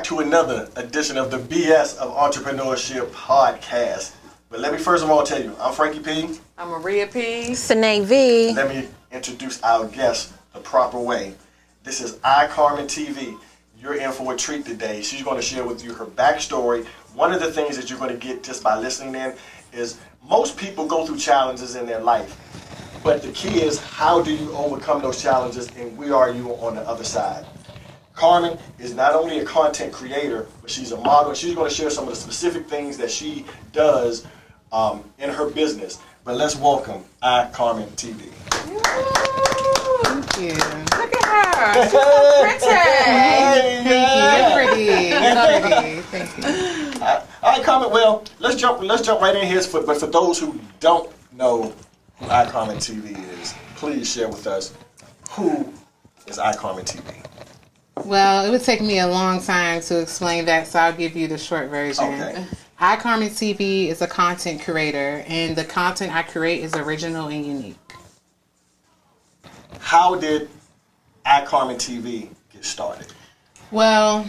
to another edition of the BS of Entrepreneurship podcast. But let me first of all tell you, I'm Frankie P. I'm Maria P. Sine V. Let me introduce our guest the proper way. This is Carmen TV. You're in for a treat today. She's going to share with you her backstory. One of the things that you're going to get just by listening in is most people go through challenges in their life. But the key is, how do you overcome those challenges, and where are you on the other side? Carmen is not only a content creator, but she's a model. She's going to share some of the specific things that she does in her business. But let's welcome Carmen TV. Thank you. Look at her. She's so pretty. Hey, Thank you. You're pretty. Thank you. All right, Carmen. Well, let's jump right in here. But for those who don't know who Carmen TV is, please share with us, who is Carmen TV? Well, it would take me a long time to explain that, so I'll give you the short version. Okay. Carmen TV is a content creator, and the content I create is original and unique. How did Carmen TV get started? Well,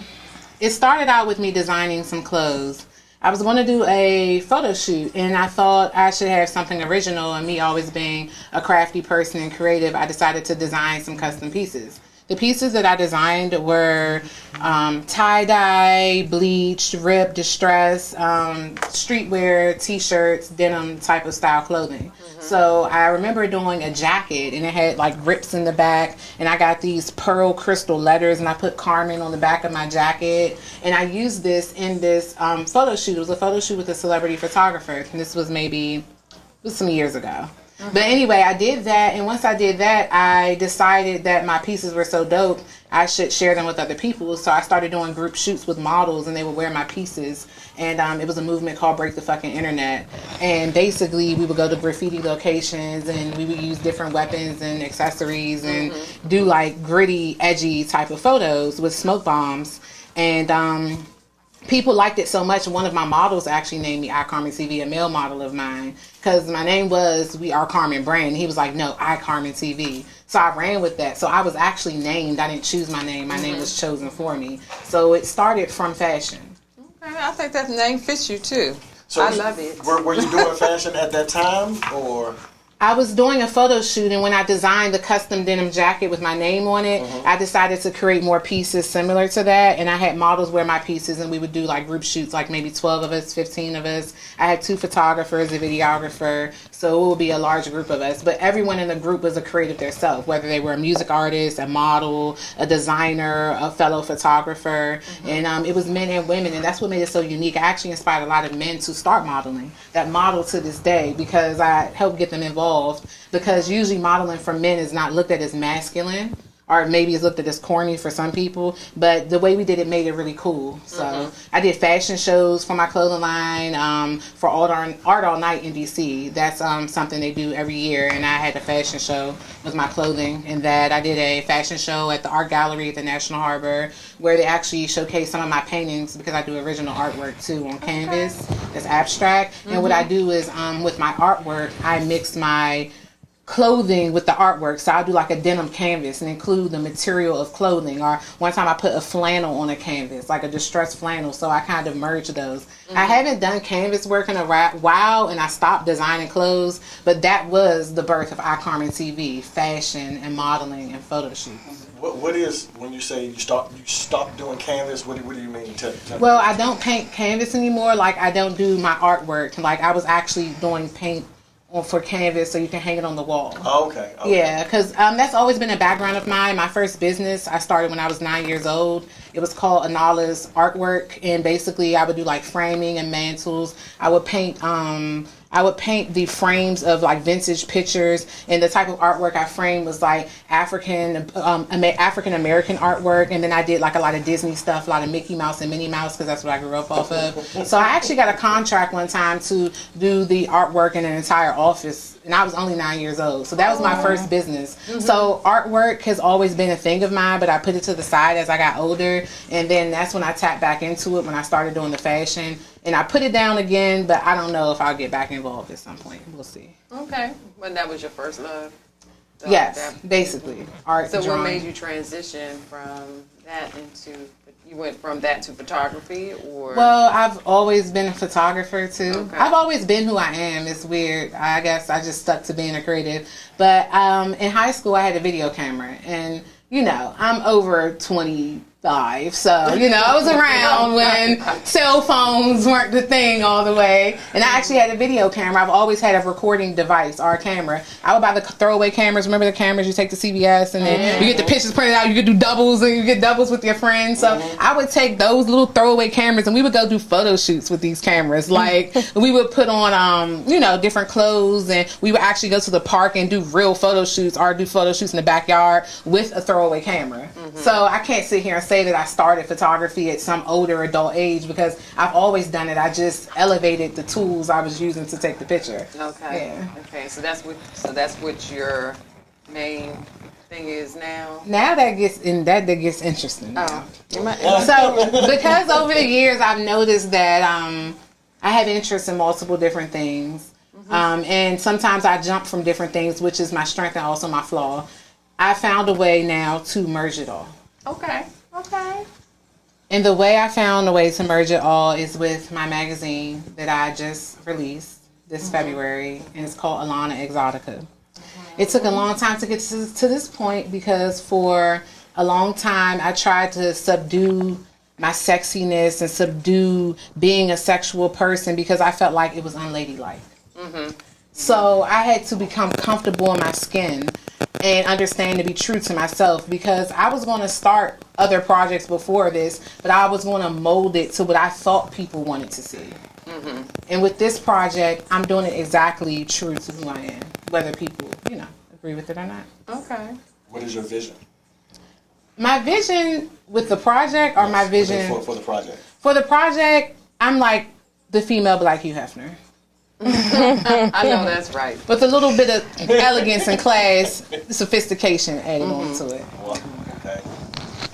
it started out with me designing some clothes. I was going to do a photo shoot, and I thought I should have something original, and me always being a crafty person and creative, I decided to design some custom pieces. The pieces that I designed were tie-dye, bleached, ripped, distressed, streetwear, t-shirts, denim type of style clothing. Mm-hmm. So I remember doing a jacket, and it had like rips in the back, and I got these pearl crystal letters, and I put Carmen on the back of my jacket, and I used this in this photo shoot. It was a photo shoot with a celebrity photographer, and this was some years ago. Mm-hmm. But anyway, I did that, and once I did that, I decided that my pieces were so dope, I should share them with other people. So I started doing group shoots with models, and they would wear my pieces. And it was a movement called Break the Fucking Internet. And basically, we would go to graffiti locations, and we would use different weapons and accessories and do like gritty, edgy type of photos with smoke bombs. And people liked it so much, one of my models actually named me Carmen TV, a male model of mine, because my name was We Are Carmen Brand. He was like, no, Carmen TV. So I ran with that. So I was actually named. I didn't choose my name. My name was chosen for me. So it started from fashion. Okay, I think that name fits you too. So I love it. Were you doing fashion at that time, or? I was doing a photo shoot, and when I designed the custom denim jacket with my name on it, I decided to create more pieces similar to that, and I had models wear my pieces, and we would do like group shoots, like maybe 12 of us, 15 of us. I had 2 photographers, a videographer, so it would be a large group of us, but everyone in the group was a creative themselves, whether they were a music artist, a model, a designer, a fellow photographer, and it was men and women, and that's what made it so unique. I actually inspired a lot of men to start modeling, that model to this day, because I helped get them involved. Because usually modeling for men is not looked at as masculine, or maybe it's looked at as corny for some people, but the way we did it made it really cool. So I did fashion shows for my clothing line for Art All Night in DC. That's something they do every year, and I had a fashion show with my clothing. And that I did a fashion show at the Art Gallery at the National Harbor, where they actually showcase some of my paintings, because I do original artwork too on canvas. That's abstract. And what I do is with my artwork, I mix my clothing with the artwork. So I'll do like a denim canvas and include the material of clothing. Or one time I put a flannel on a canvas, like a distressed flannel. So I kind of merge those. I haven't done canvas work in a while, and I stopped designing clothes, but that was the birth of Carmen TV, fashion and modeling and photo shoots. What is, when you say you stopped doing canvas, what do you mean? Well, I don't paint canvas anymore. Like, I don't do my artwork. Like, I was actually doing paint for canvas so you can hang it on the wall. Oh, okay. Yeah, because that's always been a background of mine. My first business I started when I was 9 years old. It was called Anala's Artwork, and basically I would do like framing and mantles. I would paint the frames of like vintage pictures, and the type of artwork I framed was like African American artwork, and then I did like a lot of Disney stuff, a lot of Mickey Mouse and Minnie Mouse, because that's what I grew up off of. So I actually got a contract one time to do the artwork in an entire office, and I was only 9 years old. So that was my first business. So artwork has always been a thing of mine, but I put it to the side as I got older, and then that's when I tapped back into it when I started doing the fashion. And I put it down again, but I don't know if I'll get back involved at some point. We'll see. Okay. When that was your first love? Yes, basically art. So drawing. what made you transition from that into? You went from that to photography, or? Well, I've always been a photographer too. Okay. I've always been who I am. It's weird. I guess I just stuck to being a creative. But in high school, I had a video camera, and I'm over 25, so I was around when cell phones weren't the thing all the way. And I actually had a video camera. I've always had a recording device or a camera. I would buy the throwaway cameras. Remember the cameras you take to CVS, and then you get the pictures printed out. You could do doubles, and you get doubles with your friends. So I would take those little throwaway cameras, and we would go do photo shoots with these cameras. Like we would put on, different clothes, and we would actually go to the park and do real photo shoots, or do photo shoots in the backyard with a throwaway camera. So I can't sit here and say that I started photography at some older adult age, because I've always done it. I just elevated the tools I was using to take the picture. Okay. Yeah. Okay. So that's what your main thing is now. Now that gets interesting. Now. Oh. So because over the years I've noticed that I have interest in multiple different things, and sometimes I jump from different things, which is my strength and also my flaw. I found a way now to merge it all. Okay. And the way I found a way to merge it all is with my magazine that I just released this February, and it's called Alana Exotica. It took a long time to get to this point, because for a long time I tried to subdue my sexiness and subdue being a sexual person, because I felt like it was unladylike. So I had to become comfortable in my skin and understand to be true to myself, because I was going to start other projects before this, but I was going to mold it to what I thought people wanted to see. And with this project, I'm doing it exactly true to who I am, whether people, agree with it or not. Okay. What is your vision? My vision with the project, or my vision for the project? For the project, I'm like the female Black Hugh Hefner. I know that's right. With a little bit of elegance and class, sophistication added on to it. Well, okay.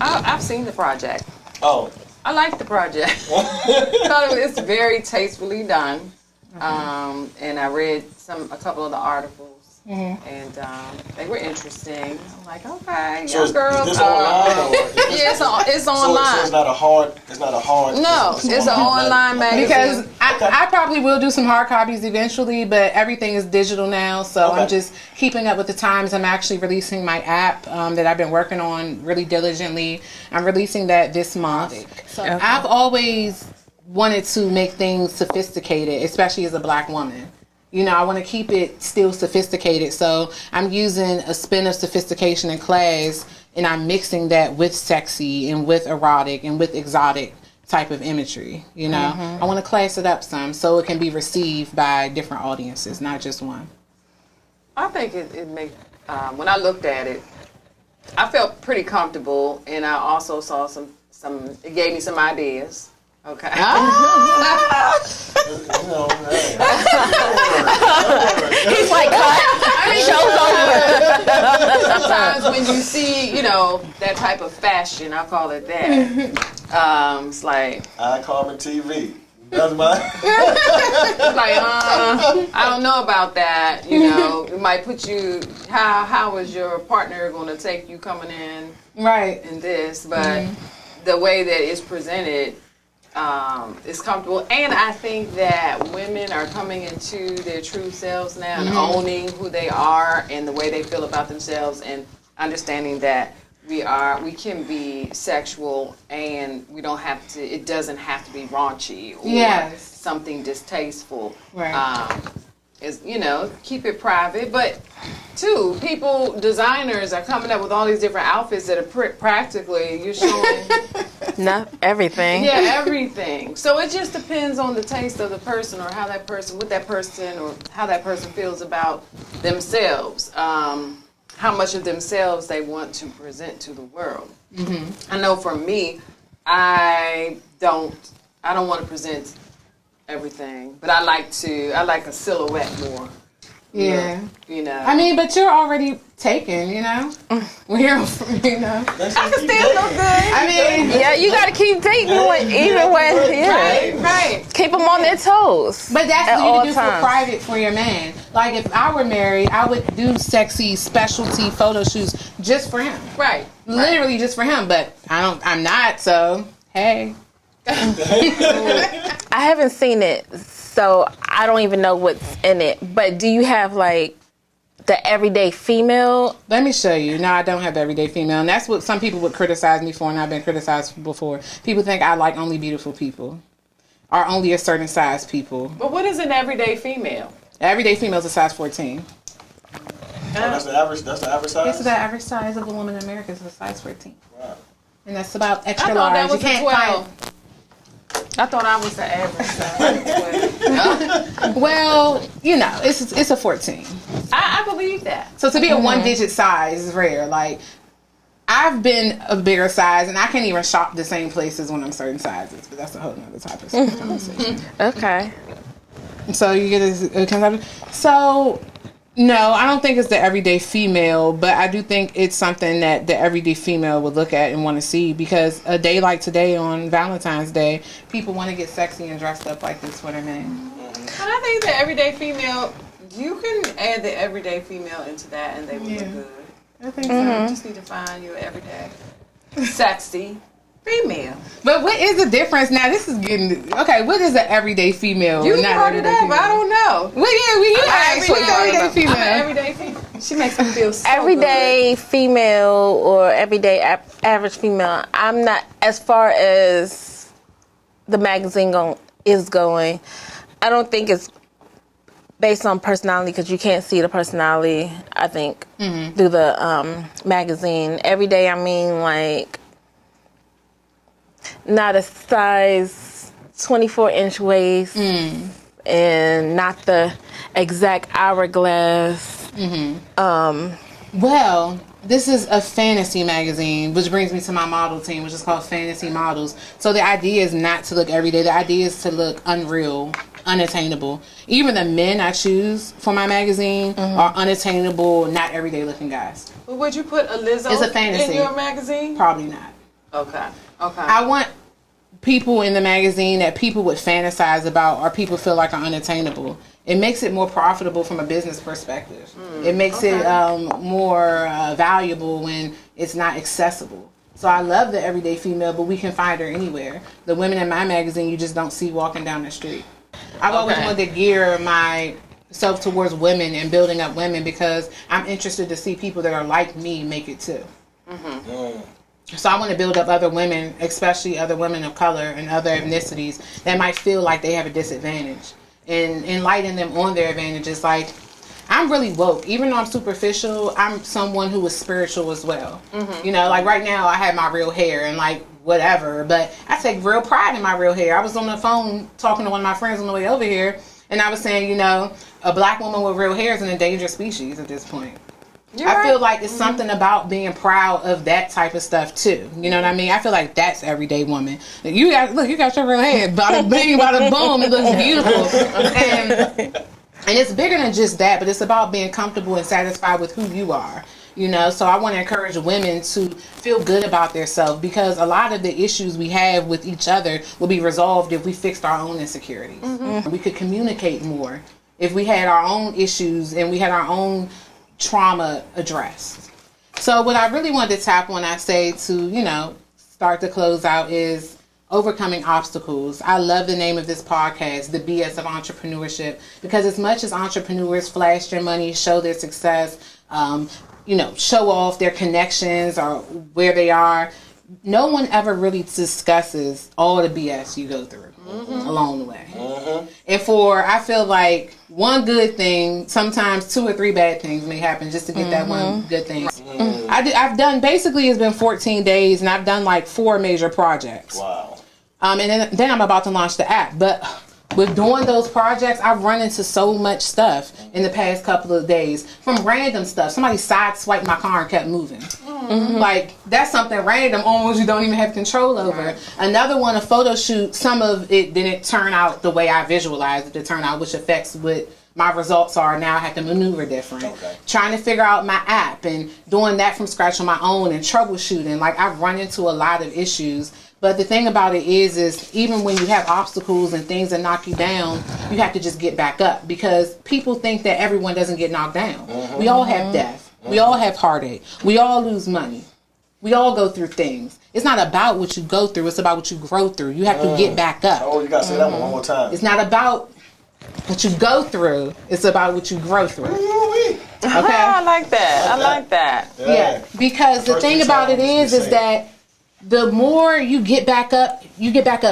I've seen the project. Oh. I like the project. It's very tastefully done. And I read a couple of the articles. And they were interesting. I'm like, okay, So girls. is this online or yeah, it's online. So it's not a hard. No, it's an online magazine. Because I probably will do some hard copies eventually, but everything is digital now, so I'm just keeping up with the times. I'm actually releasing my app that I've been working on really diligently. I'm releasing that this month. So I've always wanted to make things sophisticated, especially as a Black woman. I want to keep it still sophisticated, so I'm using a spin of sophistication and class, and I'm mixing that with sexy and with erotic and with exotic type of imagery. I want to class it up some so it can be received by different audiences, not just one. I think it made, when I looked at it, I felt pretty comfortable, and I also saw it gave me some ideas. Okay. He's like, show's over. Sometimes when you see, that type of fashion, I'll call it that. It's like iCarmen TV. That's mine. It's like, I don't know about that. It might put you. How is your partner going to take you coming in? Right. In this, but the way that it's presented. Is comfortable, and I think that women are coming into their true selves now and owning who they are and the way they feel about themselves, and understanding that we can be sexual, and it doesn't have to be raunchy or something distasteful. Right. Keep it private, but designers are coming up with all these different outfits that are practically you're showing. Not everything. Yeah, everything. So it just depends on the taste of the person, or how that person feels about themselves. How much of themselves they want to present to the world. I know for me, I don't want to present everything, but I like a silhouette more. Yeah. You know. I mean, but you're already taken, you know. We're, you know. I can still look good. I mean, Yeah, you gotta keep dating even when, yeah. Right. Keep them on their toes. but that's At what you all do for times. private for your man. Like if I were married, I would do sexy specialty photo shoots just for him. Right. Literally just for him. But I'm not. So hey. I haven't seen it, so I don't even know what's in it. But do you have like the everyday female? Let me show you. No, I don't have everyday female, and that's what some people would criticize me for, and I've been criticized before. People think I like only beautiful people, or only a certain size people. But what is an everyday female? Everyday female is a size 14. That's the average. That's the average size. This is the average size of a woman in America is a size 14, Wow. and that's about I extra thought large. that was You a can't 12. I thought I was the average size. 12. Well, you know, it's a 14. I believe that. So to be a one-digit size is rare. Like, I've been a bigger size, and I can't even shop the same places when I'm certain sizes. But that's a whole nother type of conversation. Okay. So you get a concept. So no, I don't think it's the everyday female, but I do think it's something that the everyday female would look at and want to see, because a day like today on Valentine's Day, people want to get sexy and dressed up like this for their man. And I think the everyday female, you can add the everyday female into that and they will look good. I think You just need to find your everyday sexy female. But what is the difference? Now this is getting okay. What is an everyday female? You and not brought it everyday up. female? I don't know. Well, yeah, you asked what's everyday I'm female. an everyday female. She makes me feel so Everyday female or everyday average female. I'm not, as far as the magazine is going, I don't think it's based on personality, because you can't see the personality, I think, through the magazine. Everyday, I mean, like, not a size 24-inch waist and not the exact hourglass. Well, this is a fantasy magazine, which brings me to my model team, which is called Fantasy Models. So the idea is not to look everyday. The idea is to look unreal, unattainable. Even the men I choose for my magazine are unattainable, not everyday looking guys. But would you put a Lizzo It's a fantasy. in your magazine? Probably not. Okay. I want people in the magazine that people would fantasize about, or people feel like are unattainable. It makes it more profitable from a business perspective. It makes it more valuable when it's not accessible. So I love the everyday female, but we can find her anywhere. The women in my magazine you just don't see walking down the street. I've always wanted to gear myself towards women and building up women, because I'm interested to see people that are like me make it too. So I want to build up other women, especially other women of color and other ethnicities that might feel like they have a disadvantage, and enlighten them on their advantages. Like, I'm really woke. Even though I'm superficial, I'm someone who is spiritual as well. You know, like right now I have my real hair and like whatever, but I take real pride in my real hair. I was on the phone talking to one of my friends on the way over here, and I was saying, you know, a black woman with real hair is an endangered species at this point. I feel like it's something about being proud of that type of stuff too. You know what I mean? I feel like that's everyday woman. You got your real hair, bada bing, bada boom, it looks beautiful. And it's bigger than just that, but it's about being comfortable and satisfied with who you are. You know, so I want to encourage women to feel good about themselves, because a lot of the issues we have with each other will be resolved if we fixed our own insecurities. We could communicate more if we had our own issues and we had our own trauma addressed. So what I really wanted to tap on, I say, to, you know, start to close out, is overcoming obstacles. I love the name of this podcast, the BS of Entrepreneurship, because as much as entrepreneurs flash their money, show their success, you know, show off their connections or where they are, no one ever really discusses all the BS you go through along the way. And I feel like one good thing, sometimes 2 or 3 bad things may happen just to get that one good thing. I've done, basically it's been 14 days and I've done like 4 major projects. Wow. And then I'm about to launch the app. But with doing those projects, I've run into so much stuff in the past couple of days, from random stuff. Somebody sideswiped my car and kept moving. Like, that's something random, almost you don't even have control over. Right. Another one, a photo shoot, some of it didn't turn out the way I visualized it to turn out, which affects what my results are. Now I have to maneuver different. Okay. Trying to figure out my app and doing that from scratch on my own and troubleshooting. Like, I've run into a lot of issues. But the thing about it is even when you have obstacles and things that knock you down, you have to just get back up, because people think that everyone doesn't get knocked down. We all have death. We all have heartache. We all lose money. We all go through things. It's not about what you go through. It's about what you grow through. You have to get back up. Oh, you got to say that one more time. It's not about what you go through. It's about what you grow through. Okay? I like that. I like that. Yeah, because the thing about it is that the more you get back up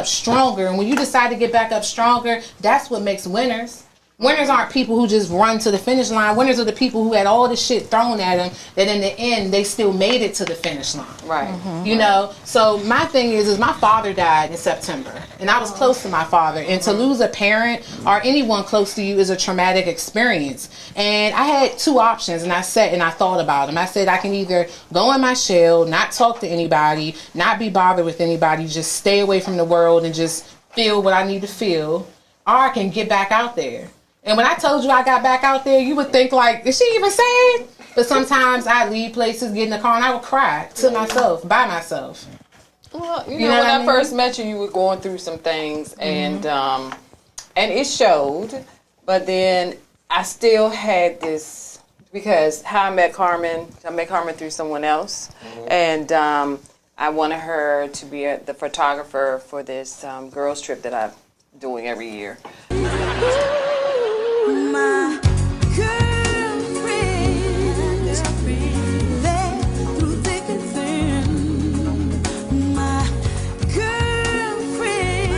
stronger. And when you decide to get back up stronger, that's what makes winners. Winners aren't people who just run to the finish line. Winners are the people who had all the shit thrown at them, that in the end, they still made it to the finish line. Right. You know? So my thing is my father died in September. And I was close to my father. And to lose a parent or anyone close to you is a traumatic experience. And I had two options, and I sat and I thought about them. I said I can either go in my shell, not talk to anybody, not be bothered with anybody, just stay away from the world and just feel what I need to feel, or I can get back out there. And when I told you I got back out there, you would think like, is she even sad? But sometimes I leave places, get in the car, and I would cry to myself, by myself. Well, you know know, what when I I mean? first met you, you were going through some things, and it showed. But then I still had this, because how I met Carmen through someone else, and I wanted her to be the photographer for this girls trip that I'm doing every year. My girlfriend, there through thick and thin. My girlfriend,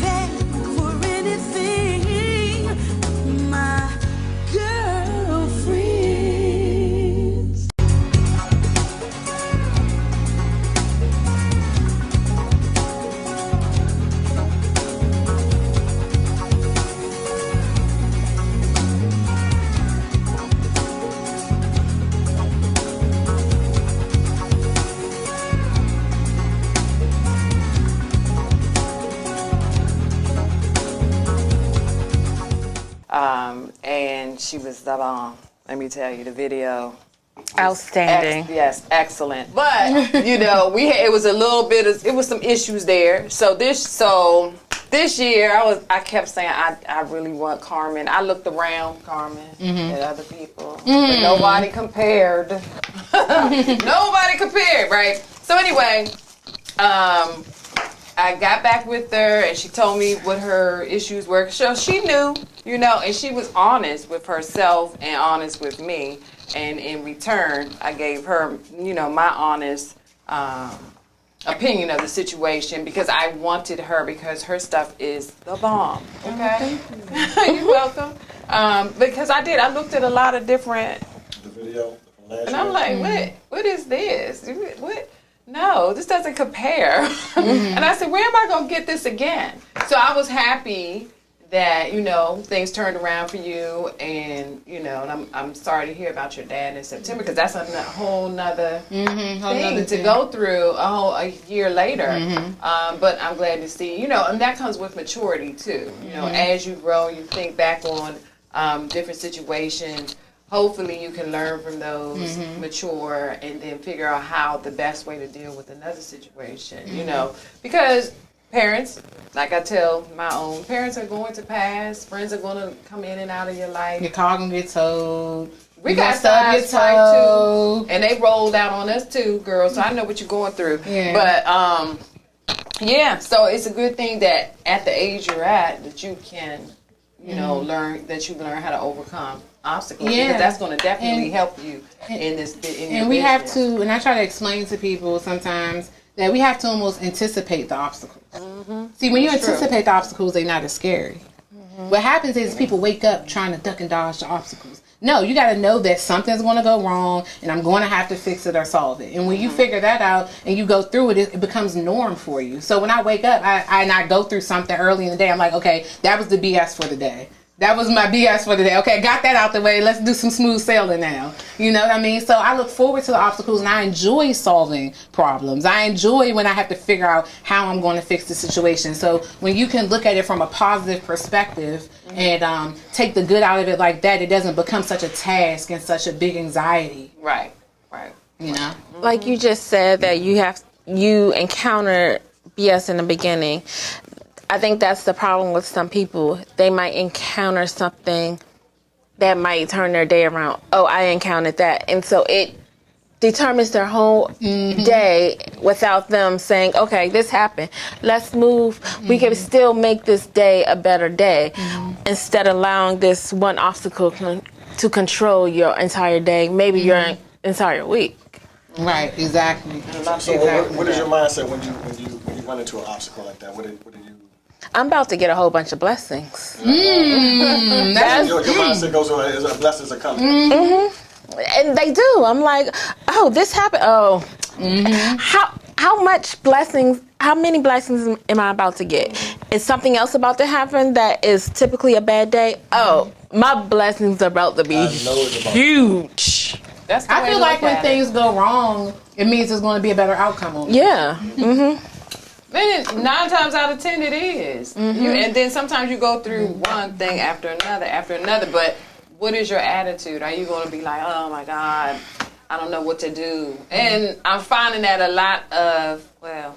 there for anything. My girlfriend. And she was the bomb. Let me tell you, the video. Outstanding. Yes, excellent. But you know, it was a little bit of, it was some issues there. So this year I kept saying I really want Carmen. I looked around Carmen at other people, but nobody compared. Nobody compared, right? So anyway, I got back with her and she told me what her issues were. So she knew, you know, and she was honest with herself and honest with me. And in return, I gave her, you know, my honest opinion of the situation, because I wanted her, because her stuff is the bomb. Okay? You're welcome. Because I looked at a lot of different, The video from last and I'm year. like, what is this? What? No, this doesn't compare. And I said, where am I going to get this again? So I was happy that, you know, things turned around for you, and, you know, and I'm sorry to hear about your dad in September, because that's a whole nother thing to go through a year later. But I'm glad to see, you know, and that comes with maturity too. You know, as you grow, you think back on different situations. Hopefully you can learn from those, mature, and then figure out how the best way to deal with another situation, you know, because parents, like I tell my own, parents are going to pass, friends are going to come in and out of your life. Your car gonna get towed. We You got gonna sides fight too, and they rolled out on us too, girls, so I know what you're going through. Yeah. But, yeah, so it's a good thing that at the age you're at, that you can, you know, learn how to overcome obstacles, because that's going to definitely help you in this. And we have to, and I try to explain to people sometimes that we have to almost anticipate the obstacles. See, when you anticipate the obstacles, they're not as scary. What happens is people wake up trying to duck and dodge the obstacles. No, you got to know that something's going to go wrong, and I'm going to have to fix it or solve it. And when you figure that out and you go through it, it becomes norm for you. So when I wake up, I go through something early in the day, I'm like, okay, that was the BS for the day. That was my BS for today. Okay, got that out the way. Let's do some smooth sailing now. You know what I mean? So I look forward to the obstacles, and I enjoy solving problems. I enjoy when I have to figure out how I'm going to fix the situation. So when you can look at it from a positive perspective and take the good out of it like that, it doesn't become such a task and such a big anxiety. Right. You know? Like you just said that you encounter BS in the beginning. I think that's the problem with some people. They might encounter something that might turn their day around. Oh, I encountered that. And so it determines their whole day without them saying, okay, this happened. Let's move. We can still make this day a better day instead of allowing this one obstacle to control your entire day, maybe your entire week. Right, exactly. So what is your mindset when you run into an obstacle like that? What do you? I'm about to get a whole bunch of blessings. Your mindset goes on, blessings are coming. And they do. I'm like, oh, this happened. Oh, how much blessings? How many blessings am I about to get? Is something else about to happen that is typically a bad day? Oh, my blessings are about to be huge. That's the I way feel to like look when at things go wrong, it means there's going to be a better outcome on it. Yeah. And 9 times out of 10 it is. And then sometimes you go through one thing after another. But what is your attitude? Are you going to be like, oh my God, I don't know what to do? And I'm finding that a lot of, a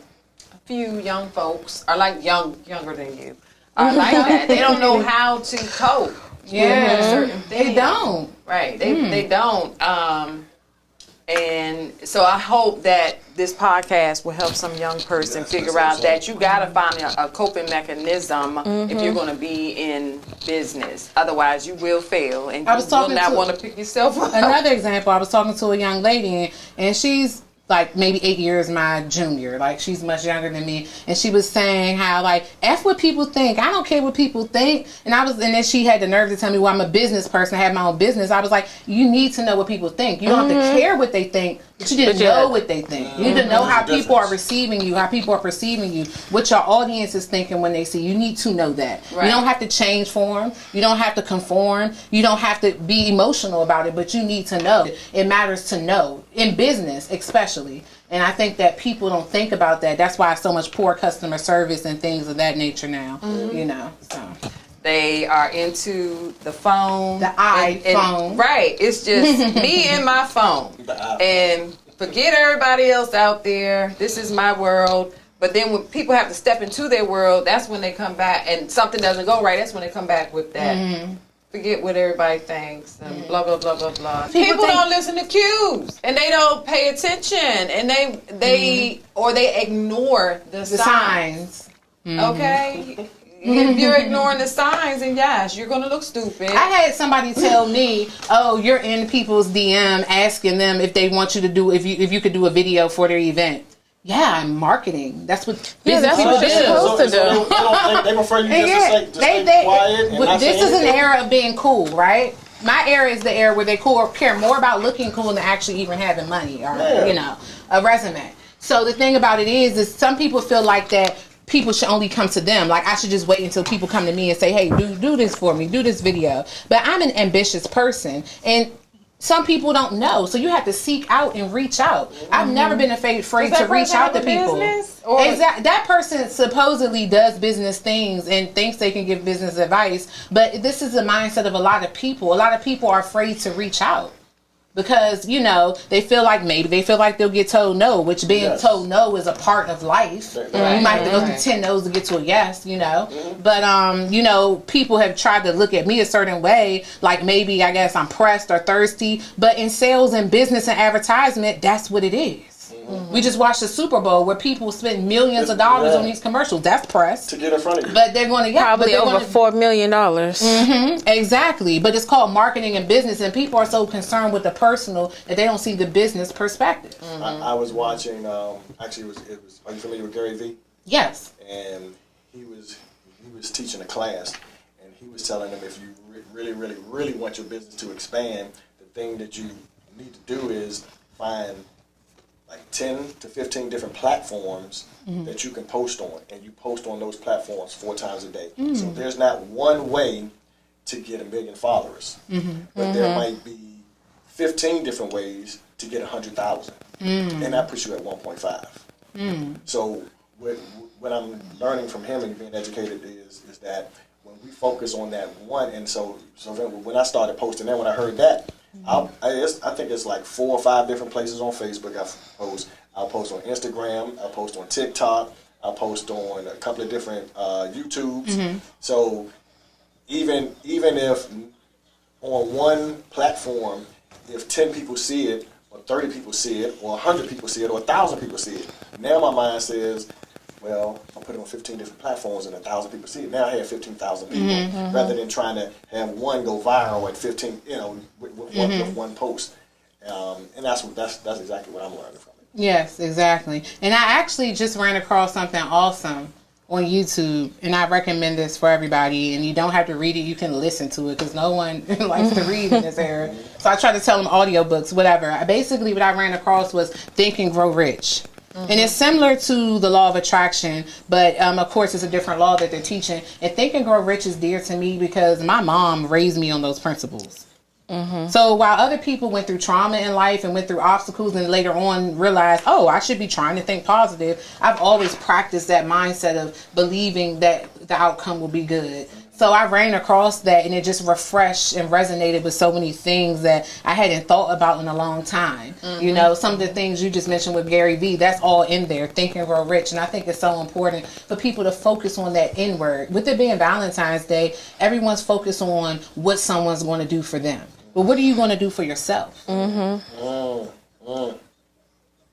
few young folks are like younger than you. Are like that. They don't know how to cope. Yeah, with certain things. they don't. Right. They don't. And so I hope that this podcast will help some young person figure out that you got to find a coping mechanism if you're going to be in business. Otherwise, you will fail and you will not want to pick yourself up. Another example, I was talking to a young lady, and she's like maybe 8 years my junior. Like, she's much younger than me. And she was saying how, like, F what people think. I don't care what people think. And then she had the nerve to tell me, well, I'm a business person. I have my own business. I was like, you need to know what people think. You don't have to care what they think, but you need to know what they think. You need to know how people are receiving you, how people are perceiving you, what your audience is thinking when they see you. You need to know that. Right. You don't have to change for them. You don't have to conform. You don't have to be emotional about it, but you need to know. It matters to know. In business, especially. And I think that people don't think about that. That's why so much poor customer service and things of that nature now. You know, so they are into the phone, the iPhone. Right, it's just me and my phone, and forget everybody else out there. This is my world. But then when people have to step into their world, that's when they come back, and something doesn't go right. That's when they come back with that. Forget what everybody thinks and blah blah blah blah blah. People don't listen to cues, and they don't pay attention, and they ignore the signs. Okay, if you're ignoring the signs, then yes, you're gonna look stupid. I had somebody tell me, "Oh, you're in people's DM asking them if they want you to do if you could do a video for their event." Yeah, I'm marketing. That's what business people do. Supposed to do. They prefer you just to stay quiet and not this say is an anything. era of being cool, right? My era is the era where they care more about looking cool than actually even having money or a resume. So the thing about it is some people feel like that people should only come to them. Like, I should just wait until people come to me and say, hey, do this for me, do this video. But I'm an ambitious person, and some people don't know, so you have to seek out and reach out. I've never been afraid to reach out to people. Exactly. That person supposedly does business things and thinks they can give business advice, but this is the mindset of a lot of people. A lot of people are afraid to reach out because, they feel like they'll get told no, which being told no is a part of life. You might have to go through 10 no's to get to a yes, But, people have tried to look at me a certain way, like maybe, I guess, I'm pressed or thirsty. But in sales and business and advertisement, that's what it is. We just watched the Super Bowl where people spend millions of dollars on these commercials. That's press. To get in front of you. But they're going to probably over $4 million. Exactly. But it's called marketing and business, and people are so concerned with the personal that they don't see the business perspective. I was watching. Actually, it was. Are you familiar with Gary Vee? Yes. And he was teaching a class, and he was telling them if you really want your business to expand, the thing that you need to do is find like 10 to 15 different platforms that you can post on, and you post on those platforms 4 times a day. So there's not one way to get 1 million followers, but there might be 15 different ways to get 100,000, and that puts you at 1.5. So what I'm learning from him and being educated is that when we focus on that one, and so then when I started posting that, when I heard that, I think it's like 4 or 5 different places on Facebook I'll post on Instagram, I'll post on TikTok, I'll post on a couple of different YouTubes. So even if on one platform, if 10 people see it, or 30 people see it, or 100 people see it, or 1,000 people see it, now my mind says, well, I put it on 15 different platforms and 1,000 people see it. Now I have 15,000 people, rather than trying to have one go viral at 15, with one post. And that's exactly what I'm learning from it. Yes, exactly. And I actually just ran across something awesome on YouTube, and I recommend this for everybody. And you don't have to read it; you can listen to it because no one likes to read in this era. So I try to tell them audiobooks, whatever. Basically, what I ran across was Think and Grow Rich. And it's similar to the law of attraction, but of course it's a different law that they're teaching. And Think and Grow Rich is dear to me because my mom raised me on those principles. So while other people went through trauma in life and went through obstacles and later on realized, oh, I should be trying to think positive, I've always practiced that mindset of believing that the outcome will be good. So I ran across that and it just refreshed and resonated with so many things that I hadn't thought about in a long time. You know, some of the things you just mentioned with Gary Vee, that's all in there, Think and Grow Rich. And I think it's so important for people to focus on that inward. With it being Valentine's Day, everyone's focused on what someone's going to do for them. But what are you going to do for yourself?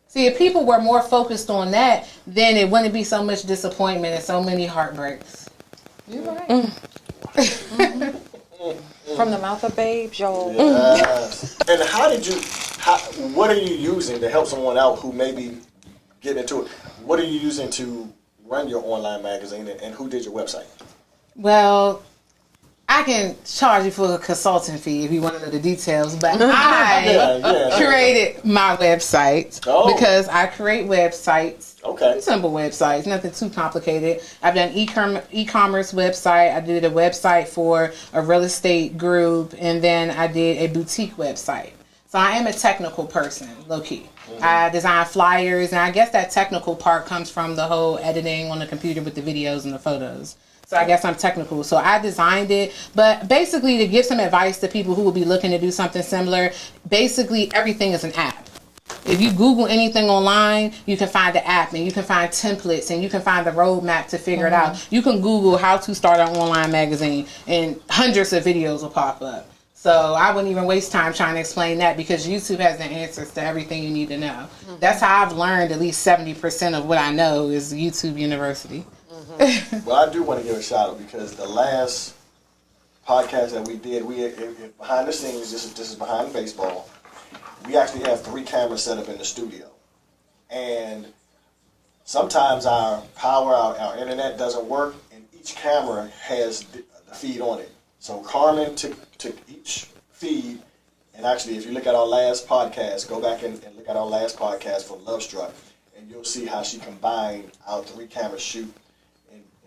See, if people were more focused on that, then it wouldn't be so much disappointment and so many heartbreaks. You're right. From the mouth of babes, y'all. Yes. And what are you using to help someone out who may be getting into it? What are you using to run your online magazine, and who did your website? Well, I can charge you for a consulting fee if you want to know the details, but I created my website because I create websites. Okay. Simple websites, nothing too complicated. I've done e-commerce website. I did a website for a real estate group, and then I did a boutique website. So I am a technical person, low key. I design flyers, and I guess that technical part comes from the whole editing on the computer with the videos and the photos. So I guess I'm technical. So I designed it. But basically, to give some advice to people who will be looking to do something similar, basically everything is an app. If you Google anything online, you can find the app, and you can find templates, and you can find the roadmap to figure it out. You can Google how to start an online magazine, and hundreds of videos will pop up. So I wouldn't even waste time trying to explain that because YouTube has the answers to everything you need to know. That's how I've learned at least 70% of what I know is YouTube University. Well, I do want to give a shout out because the last podcast that we did, behind the scenes, this is behind baseball. We actually have 3 cameras set up in the studio, and sometimes our power, our internet doesn't work, and each camera has the feed on it. So Carmen took each feed, and actually, if you look at our last podcast, go back and look at our last podcast for Love Struck, and you'll see how she combined our 3 camera shoot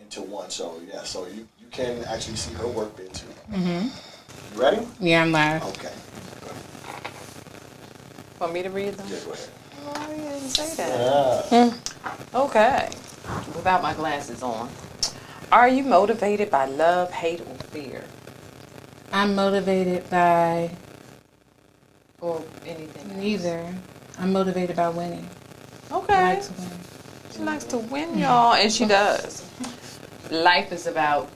into one. So yeah, so you can actually see her work there too. You ready? Yeah, I'm live. Okay. Want me to read them? Yeah, go ahead. Oh, you didn't say that. Okay. Without my glasses on. Are you motivated by love, hate, or fear? I'm motivated by Or anything? neither. I'm motivated by winning. I Okay. like to win. She likes to win, y'all, and she does. Life is about.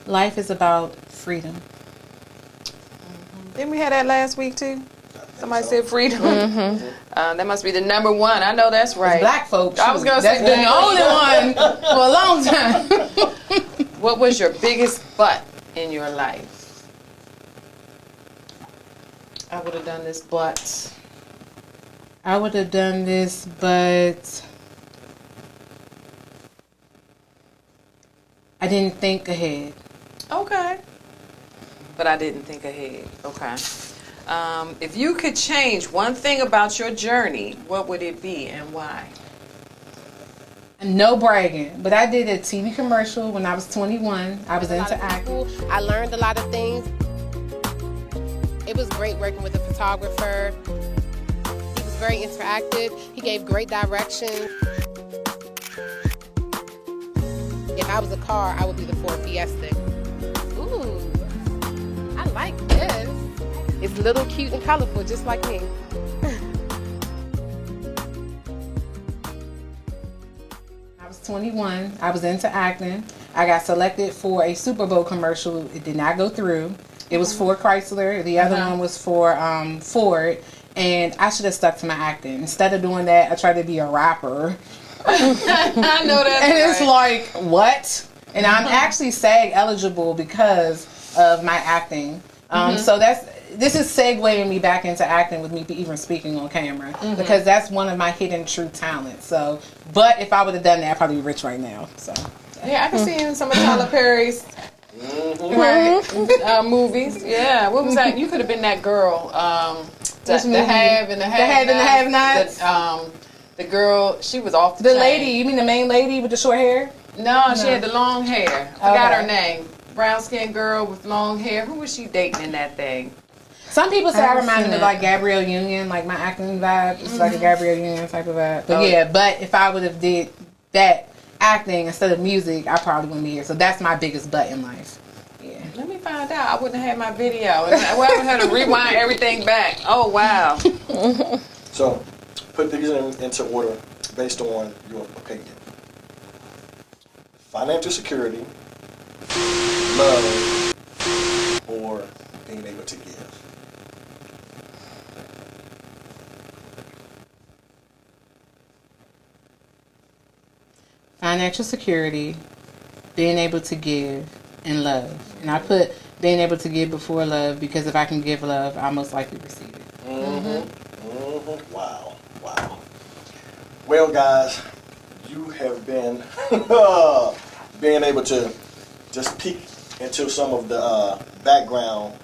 Life is about freedom. Didn't we have that last week too? Somebody said freedom. That must be the number one. I know that's right. Black folks. I was gonna say that's been the only one for a long time. What was your biggest but in your life? I would have done this, but I would have done this, but I didn't think ahead. okay. But I didn't think ahead. Okay. If you could change one thing about your journey, what would it be and why? No bragging, but I did a TV commercial when I was 21. I was into acting. I learned a lot of things. It was great working with a photographer. He was very interactive. He gave great direction. If I was a car, I would be the Ford Fiesta. Ooh, I like this. It's little, cute, and colorful, just like me. I was 21. I was into acting. I got selected for a Super Bowl commercial. It did not go through. It was for Chrysler. The other one was for Ford. And I should have stuck to my acting. Instead of doing that, I tried to be a rapper. I know that. And it's like, what? And I'm actually SAG eligible because of my acting. So this is segueing me back into acting with me even speaking on camera, because that's one of my hidden true talents. So, but if I would have done that, I'd probably be rich right now. So Yeah, I can see you in some of Tyler Perry's movies. Yeah, what was that? You could have been that girl. The have and the have-nots. The girl, she was off the chain. lady, you mean the main lady with the short hair? No, she had the long hair. I forgot her name. Brown skinned girl with long hair. Who was she dating in that thing? Some people say I remind me of like Gabrielle Union, like my acting vibe. It's like a Gabrielle Union type of vibe. But but if I would have did that acting instead of music, I probably wouldn't be here. So that's my biggest but in life. Yeah. Let me find out. I wouldn't have had my video. I would have had to rewind everything back. Oh, wow. So, put these into order based on your opinion. Financial security, love, or being able to give. Financial security, being able to give, and love. And I put being able to give before love because if I can give love, I'll most likely receive it. Wow. Well, guys, you have been being able to just peek into some of the background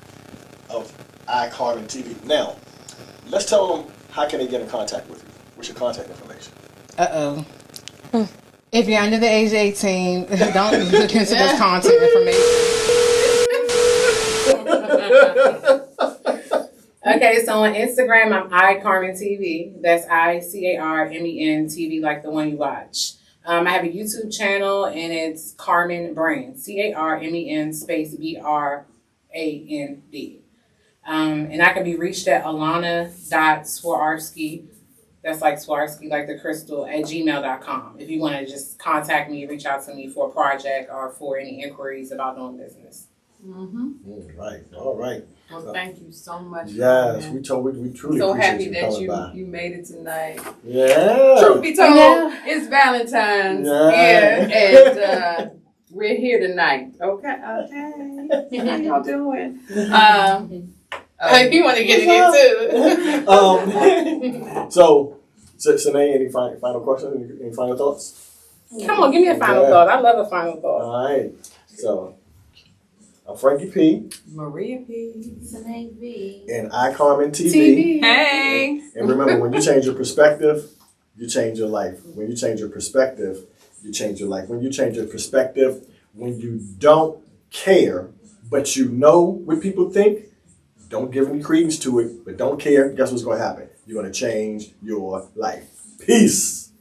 of iCarmen TV. Now, let's tell them how can they get in contact with you. What's your contact information? If you're under the age of 18, don't look into this content information. Okay, so on Instagram, I'm iCarmen TV. That's ICARMEN TV, like the one you watch. I have a YouTube channel, and it's Carmen Brand. CARMEN space BRAND. And I can be reached at alana.swarovski. That's like Swarovski, like the crystal, at gmail.com. If you want to just contact me, reach out to me for a project or for any inquiries about doing business. All right. Well, thank you so much. Yes, we truly so appreciate happy you that coming by. you made it tonight. Yeah. Truth be told, it's Valentine's. Yeah. And we're here tonight. Okay. How y'all doing? If you want to get it in too. So, Sine, any final questions? Any final thoughts? Come on, give me a final thought. I love a final thought. All right. So, I'm Frankie P. Maria P. Sine V. And iCarmen TV. Hey. And remember, when you change your perspective, you change your life. When you change your perspective, you change your life. When you change your perspective, when you don't care, but you know what people think, don't give any credence to it, but don't care. Guess what's going to happen? You're going to change your life. Peace.